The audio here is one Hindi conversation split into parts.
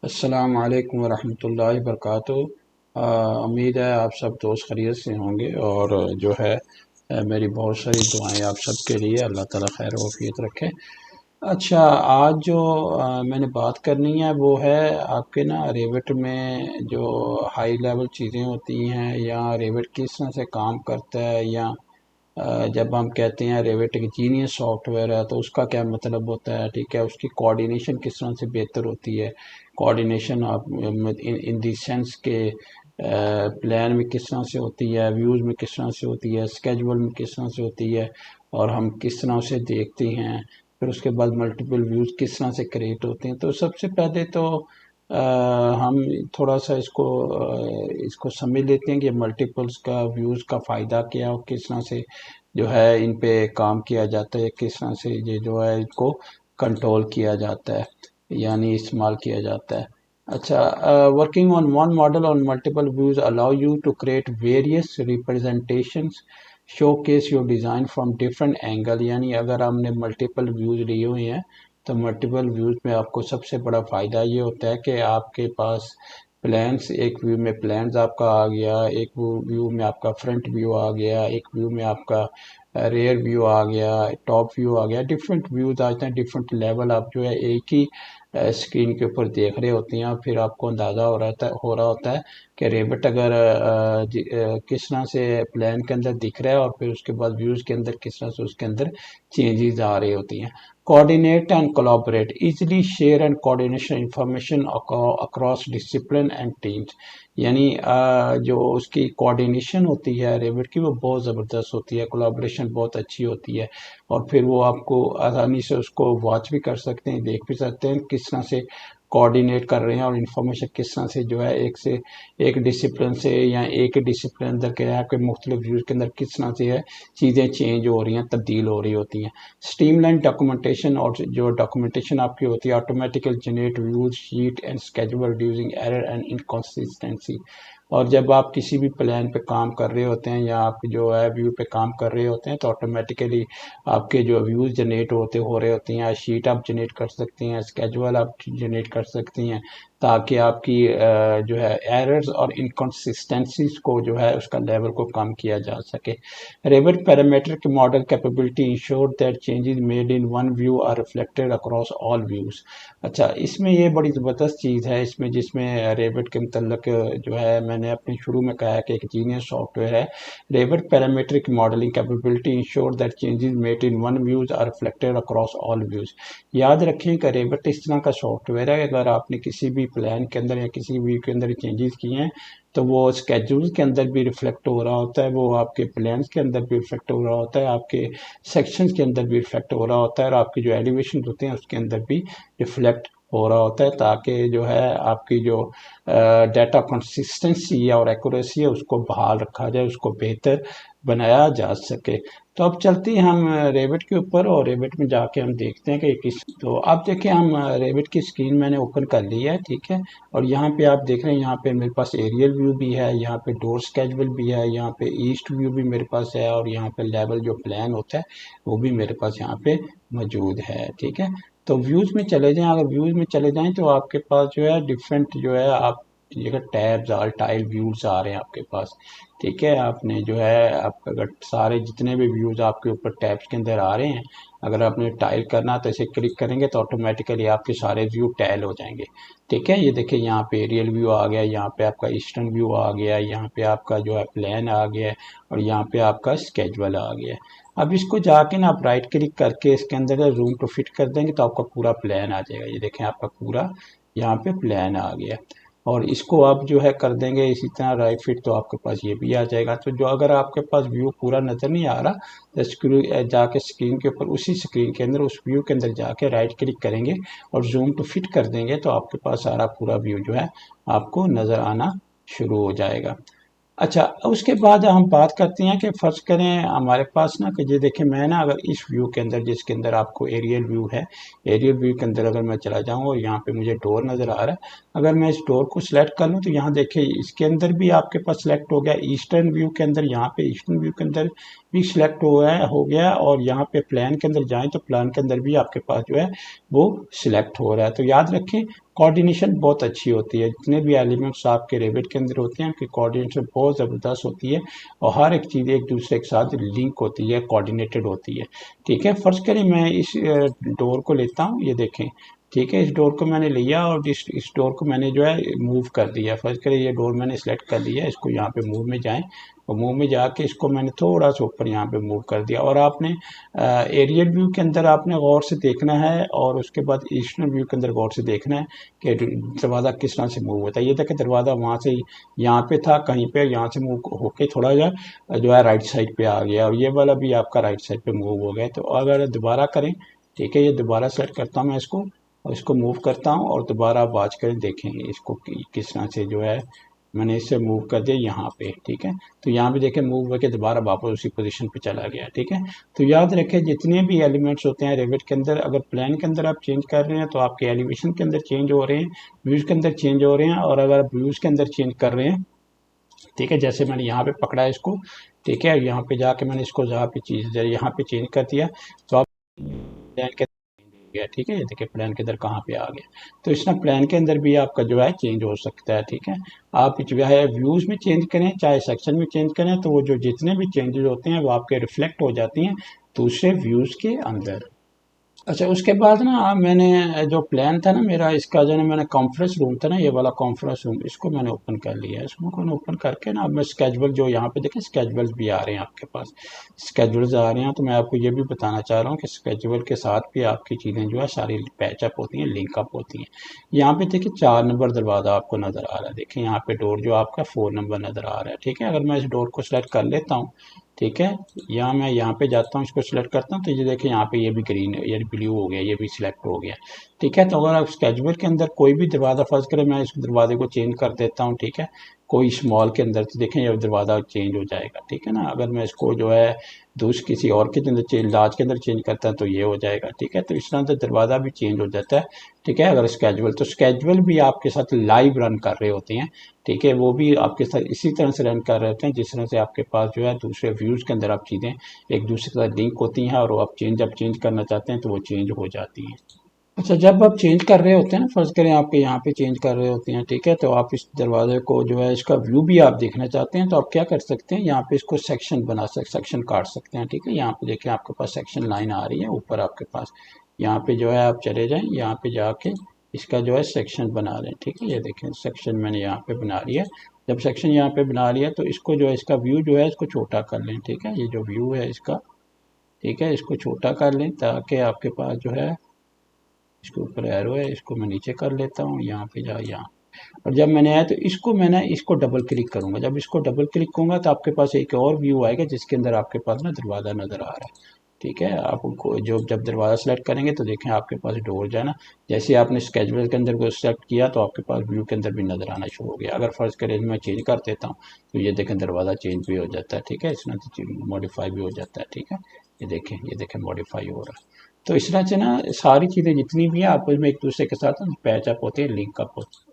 अस्सलाम वालेकुम वरहमतुल्लाहि वबरकातुहू। उम्मीद है आप सब दोस्त खैरियत से होंगे और जो है मेरी बहुत सारी दुआएं आप सब के लिए, अल्लाह ताला खैर वफ़ियत रखे। अच्छा, आज जो मैंने बात करनी है वो है आपके ना रेविट में जो हाई लेवल चीज़ें होती हैं या रेविट किस तरह से काम करता है, या जब हम कहते हैं रेविट एक जीनियस सॉफ्टवेयर है तो उसका क्या मतलब होता है। ठीक है, उसकी कोऑर्डिनेशन किस तरह से बेहतर होती है। कोऑर्डिनेशन आप इन इन दी सेंस के प्लान में किस तरह से होती है, व्यूज़ में किस तरह से होती है, स्केजुअल में किस तरह से होती है, और हम किस तरह से देखते हैं। फिर उसके बाद मल्टीपल व्यूज़ किस तरह से क्रिएट होते हैं। तो सबसे पहले तो हम थोड़ा सा इसको समझ लेते हैं कि मल्टीपल्स का व्यूज़ का फ़ायदा क्या है और किस तरह से जो है इन पे काम किया जाता है, किस तरह से ये जो है इनको कंट्रोल किया जाता है, यानी इस्तेमाल किया जाता है। अच्छा, working on one model on multiple views allow you to create various representations, showcase your design from different angle. यानी अगर हमने मल्टीपल व्यूज लिए हुए हैं तो मल्टीपल व्यूज में आपको सबसे बड़ा फ़ायदा ये होता है कि आपके पास प्लान्स, एक व्यू में प्लान्स आपका आ गया, एक व्यू में आपका फ्रंट व्यू आ गया, एक व्यू में आपका रेयर व्यू आ गया, टॉप व्यू आ गया, डिफरेंट व्यूज आते हैं, डिफरेंट लेवल आप जो है एक ही स्क्रीन के ऊपर देख रहे होते हैं। फिर आपको अंदाज़ा हो रहा होता है कि रेविट अगर किस तरह से प्लान के अंदर दिख रहा है और फिर उसके बाद व्यूज़ के अंदर किस तरह से उसके अंदर चेंजेस आ रही होती हैं। Coordinate and collaborate easily share and coordination information across discipline and teams. यानी जो उसकी कोऑर्डिनेशन होती है रेविट की वो बहुत ज़बरदस्त होती है, कोलैबोरेशन बहुत अच्छी होती है। और फिर वो आपको आसानी से उसको वॉच भी कर सकते हैं, देख भी सकते हैं किस तरह से कोऑर्डिनेट कर रहे हैं और इन्फॉर्मेशन किस तरह से जो है एक डिसिप्लिन से या एक डिसिप्लिन अंदर के आपके मुख्तलिफ व्यूज़ के अंदर किस तरह से है चीज़ें चेंज हो रही हैं, तब्दील हो रही होती हैं। स्ट्रीमलाइन डॉक्यूमेंटेशन, और जो डॉक्यूमेंटेशन आपकी होती है automatical generate views sheet and schedule reducing error and inconsistency. और जब आप किसी भी प्लान पे काम कर रहे होते हैं या आप जो है व्यू पे काम कर रहे होते हैं तो ऑटोमेटिकली आपके जो व्यूज जनरेट हो रहे होते हैं, शीट आप जनरेट कर सकती हैं, स्केजुअल आप जनरेट कर सकती हैं, ताकि आपकी जो है एरर्स और इनकॉन्सिस्टेंसीज को जो है उसका लेवल को कम किया जा सके। Revit parametric model capability ensure that changes made in one view are reflected across all views. अच्छा, इसमें ये बड़ी ज़बरदस्त चीज़ है इसमें, जिसमें रेविट के मतलब जो है मैंने अपने शुरू में कहा कि एक जीनियस सॉफ्टवेयर है। Revit parametric modelling capability ensure that changes made in one views are reflected across all views. याद रखें कि रेविट इस तरह का सॉफ्टवेयर है, अगर आपने किसी भी प्लान के अंदर या किसी व्यू के अंदर चेंजेस किए हैं तो वो स्केड्यूल के अंदर भी रिफ्लेक्ट हो रहा होता है, वो आपके प्लान्स के अंदर भी रिफ्लेक्ट हो रहा होता है, आपके सेक्शंस के अंदर भी रिफ्लेक्ट हो रहा होता है, और आपके जो एलिवेशन होते हैं उसके अंदर भी रिफ्लेक्ट हो रहा होता है, ताकि जो है आपकी जो डाटा कंसिस्टेंसी और एक्यूरेसी है उसको बहाल रखा जाए, उसको बेहतर बनाया जा सके। तो अब चलते हैं हम रेविट के ऊपर और रेविट में जाके हम देखते हैं कि किस, तो आप देखें हम रेविट की स्क्रीन मैंने ओपन कर ली है, ठीक है। और यहाँ पे आप देख रहे हैं यहाँ पे मेरे पास एरियल व्यू भी है, यहाँ पे डोर स्केजुअल भी है, यहाँ पे ईस्ट व्यू भी मेरे पास है, और यहाँ पे लेवल जो प्लान होता है वो भी मेरे पास यहाँ पे मौजूद है, ठीक है। तो व्यूज में चले जाएं, अगर व्यूज में चले जाएं तो आपके पास जो है डिफरेंट जो है आप जगह टैब्स और टाइल व्यूज आ रहे हैं आपके पास, ठीक है। आपने जो है आप अगर सारे जितने भी व्यूज आपके ऊपर टैब्स के अंदर आ रहे हैं, अगर आपने टाइल करना तो इसे क्लिक करेंगे तो ऑटोमेटिकली आपके सारे व्यू टैल हो जाएंगे, ठीक है। ये देखिए यहाँ पे एरियल व्यू आ गया, यहाँ पे आपका ईस्टर्न व्यू आ गया, यहाँ पे आपका जो है प्लान आ गया है, और यहाँ पे आपका स्केजुअल आ गया है। अब इसको जाके ना आप राइट क्लिक करके इसके अंदर जूम टू फिट कर देंगे तो आपका पूरा प्लान आ जाएगा। ये देखें आपका पूरा यहाँ पे प्लान आ गया, और इसको आप जो है कर देंगे इसी तरह राइट फिट तो आपके पास ये भी आ जाएगा। तो जो अगर आपके पास व्यू पूरा नज़र नहीं आ रहा तो स्क्रीन जाके स्क्रीन के ऊपर उसी स्क्रीन के अंदर उस व्यू के अंदर जाके राइट क्लिक करेंगे और जूम टू फिट कर देंगे तो आपके पास सारा पूरा व्यू जो है आपको नज़र आना शुरू हो जाएगा। अच्छा, उसके बाद हम बात करते हैं कि फ़र्ज़ करें हमारे पास ना कि ये देखें मैं ना अगर इस व्यू के अंदर जिसके अंदर आपको एरियल व्यू है, एरियल व्यू के अंदर अगर मैं चला जाऊँ और यहाँ पे मुझे डोर नज़र आ रहा है, अगर मैं इस डोर को सिलेक्ट कर लूँ तो यहाँ देखिए इसके अंदर भी आपके पास सिलेक्ट हो गया, ईस्टर्न व्यू के अंदर यहाँ पे ईस्टर्न व्यू के अंदर भी सिलेक्ट हो गया, और यहाँ पे प्लान के अंदर जाएँ तो प्लान के अंदर भी आपके पास जो है वो सिलेक्ट हो रहा है। तो याद रखें कोऑर्डिनेशन बहुत अच्छी होती है। जितने भी एलिमेंट्स आपके रेविट के अंदर होते हैं उनकी कोऑर्डिनेशन बहुत ज़बरदस्त होती है और हर एक चीज़ एक दूसरे के साथ लिंक होती है, कोऑर्डिनेटेड होती है। ठीक है, फ़र्ज़ करें मैं इस डोर को लेता हूँ, ये देखें। ठीक है, इस डोर को मैंने लिया और इस डोर को मैंने जो है मूव कर दिया। फ़र्ज़ करें ये डोर मैंने सेलेक्ट कर लिया, इसको यहाँ पे मूव में जाएँ और मूव में जाके इसको मैंने थोड़ा सा ऊपर यहाँ पे मूव कर दिया। और आपने एरियल व्यू के अंदर आपने गौर से देखना है और उसके बाद ईस्टर्न व्यू के अंदर गौर से देखना है कि दरवाज़ा किस तरह से मूव होता है। ये देखिए दरवाज़ा वहाँ से यहाँ पे था, कहीं पे यहाँ से मूव होके थोड़ा जो है राइट साइड पे आ गया और ये वाला भी आपका राइट साइड पे मूव हो गया। तो अगर दोबारा करें, ठीक है, ये दोबारा सेलेक्ट करता हूँ मैं इसको और इसको मूव करता हूँ और दोबारा आप वॉच करें, देखेंगे इसको किस तरह से जो है मैंने इससे मूव कर दिया यहाँ पे। ठीक है, तो यहाँ पे देखें मूव करके दोबारा वापस उसी पोजीशन पे चला गया। ठीक है, तो याद रखें जितने भी एलिमेंट्स होते हैं रेविट के अंदर, अगर प्लान के अंदर आप चेंज कर रहे हैं तो आपके एलिवेशन के अंदर चेंज हो रहे हैं, व्यूज़ के अंदर चेंज हो रहे हैं। और अगर आप व्यूज़ के अंदर चेंज कर रहे हैं, ठीक है, जैसे मैंने यहाँ पे पकड़ा है इसको, ठीक है, यहाँ पे जाके मैंने इसको जहाँ पे चीज़ यहाँ पे चेंज कर दिया तो आप प्लान के गया। ठीक है, ये देखिए प्लान के अंदर कहाँ पे आ गया। तो इस तरह प्लान के अंदर भी आपका जो है चेंज हो सकता है। ठीक है, आप जो है व्यूज़ में चेंज करें चाहे सेक्शन में चेंज करें तो वो जो जितने भी चेंजेस होते हैं वो आपके रिफ्लेक्ट हो जाती हैं दूसरे व्यूज़ के अंदर। अच्छा, उसके बाद ना मैंने जो प्लान था ना मेरा इसका, जो है मैंने कॉन्फ्रेंस रूम था ना, ये वाला कॉन्फ्रेंस रूम, इसको मैंने ओपन कर लिया है। इसको मैंने ओपन करके ना अब मैं स्केजुअल, जो यहाँ पे देखें स्केजुअल्स भी आ रहे हैं आपके पास, स्केजुअल्स आ रहे हैं। तो मैं आपको ये भी बताना चाह रहा हूँ कि स्केजुअल के साथ भी आपकी चीज़ें जो है सारी पैचअप होती हैं, लिंकअप होती हैं। यहाँ पे देखिए 4 नंबर दरवाज़ा आपको नज़र आ रहा है। देखिए यहाँ पे डोर जो आपका 4 नंबर नज़र आ रहा है। ठीक है, अगर मैं इस डोर को सिलेक्ट कर लेता हूँ, ठीक है, यहाँ मैं यहाँ पे जाता हूँ, इसको सिलेक्ट करता हूँ तो ये देखिए यहाँ पे ये भी ग्रीन, ये ब्लू हो गया, ये भी सिलेक्ट हो गया। ठीक है, तो अगर आप स्केजुअल के अंदर कोई भी दरवाज़ा, फर्ज करें मैं इस दरवाजे को चेंज कर देता हूँ, ठीक है, कोई स्मॉल के अंदर, तो देखें ये दरवाज़ा चेंज हो जाएगा। ठीक है ना, अगर मैं इसको जो है दूसरे किसी और के अंदर चेंज, लार्ज के अंदर चेंज करता है तो ये हो जाएगा। ठीक है, तो इस तरह से दरवाज़ा भी चेंज हो जाता है। ठीक है, अगर स्केजुअल, तो स्केजुअल भी आपके साथ लाइव रन कर रहे होते हैं। ठीक है, वो भी आपके साथ इसी तरह से रन कर रहे होते हैं जिस तरह से आपके पास जो है दूसरे व्यूज़ के अंदर आप चीज़ें एक दूसरे के साथ लिंक होती हैं और आप जब चेंज करना चाहते हैं तो वो चेंज हो जाती हैं। अच्छा, जब आप चेंज कर रहे होते हैं ना, फ़र्ज़ करें आपके यहाँ पे चेंज कर रहे होते हैं, ठीक है, तो आप इस दरवाजे को जो है इसका व्यू भी आप देखना चाहते हैं तो आप क्या कर सकते हैं, यहाँ पे इसको सेक्शन काट सकते हैं। ठीक है, यहाँ पे देखिए आपके पास सेक्शन लाइन आ रही है ऊपर आपके पास, यहाँ पे जो है आप चले जाएं, यहाँ पे जाके इसका जो है सेक्शन बना लें। ठीक है, ये देखें सेक्शन मैंने यहाँ पे बना लिया। जब सेक्शन यहाँ पे बना लिया तो इसको जो है इसका व्यू जो है इसको छोटा कर लें। ठीक है, ये जो व्यू है इसका, ठीक है, इसको छोटा कर लें ताकि आपके पास जो है, इसके ऊपर एरो है, इसको मैं नीचे कर लेता हूँ, यहाँ पे जा, यहाँ। और जब मैंने आया तो मैं इसको डबल क्लिक करूंगा। जब इसको डबल क्लिक करूंगा तो आपके पास एक और व्यू आएगा जिसके अंदर आपके पास ना दरवाज़ा नज़र आ रहा है। ठीक है, आपको जो जब दरवाज़ा सेलेक्ट करेंगे तो देखें आपके पास डोर जो है ना, जैसे आपने स्केजुअल के अंदर को सेलेक्ट किया तो आपके पास व्यू के अंदर भी नज़र आना शुरू हो गया। अगर फर्ज करें मैं चेंज कर देता हूँ तो ये देखें दरवाज़ा चेंज भी हो जाता है। ठीक है, इसमें मॉडिफाई भी हो जाता है। ठीक है, ये देखें मॉडिफाई हो रहा है। तो इस तरह से ना सारी चीज़ें जितनी भी है आपस में एक दूसरे के साथ पैचअप होते हैं, लिंकअप होते हैं।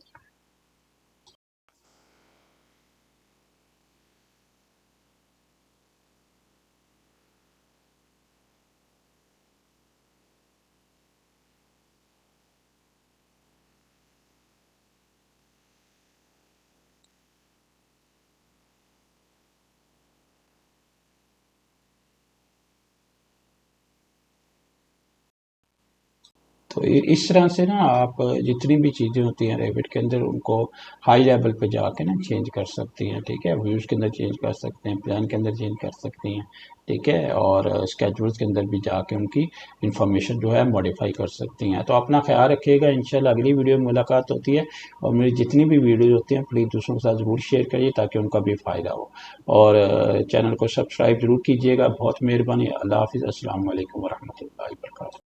तो इस तरह से ना आप जितनी भी चीज़ें होती हैं रेविट के अंदर उनको हाई लेवल पे जाके ना चेंज कर सकती हैं। ठीक है, व्यूज़ के अंदर चेंज कर सकते हैं, प्लान के अंदर चेंज कर सकती हैं। ठीक है, और स्केड्यूल्स के अंदर भी जाके उनकी इंफॉर्मेशन जो है मॉडिफाई कर सकती हैं। तो अपना ख्याल रखिएगा, इंशाल्लाह अगली वीडियो में मुलाकात होती है। और मेरी जितनी भी वीडियो होती हैं प्लीज़ दूसरों के साथ ज़रूर शेयर करिए ताकि उनका भी फ़ायदा हो। और चैनल को सब्सक्राइब ज़रूर कीजिएगा। बहुत मेहरबानी। अल्लाह हाफ़िज़। अस्सलाम वालेकुम वरहमतुल्लाहि वबरकातुहू।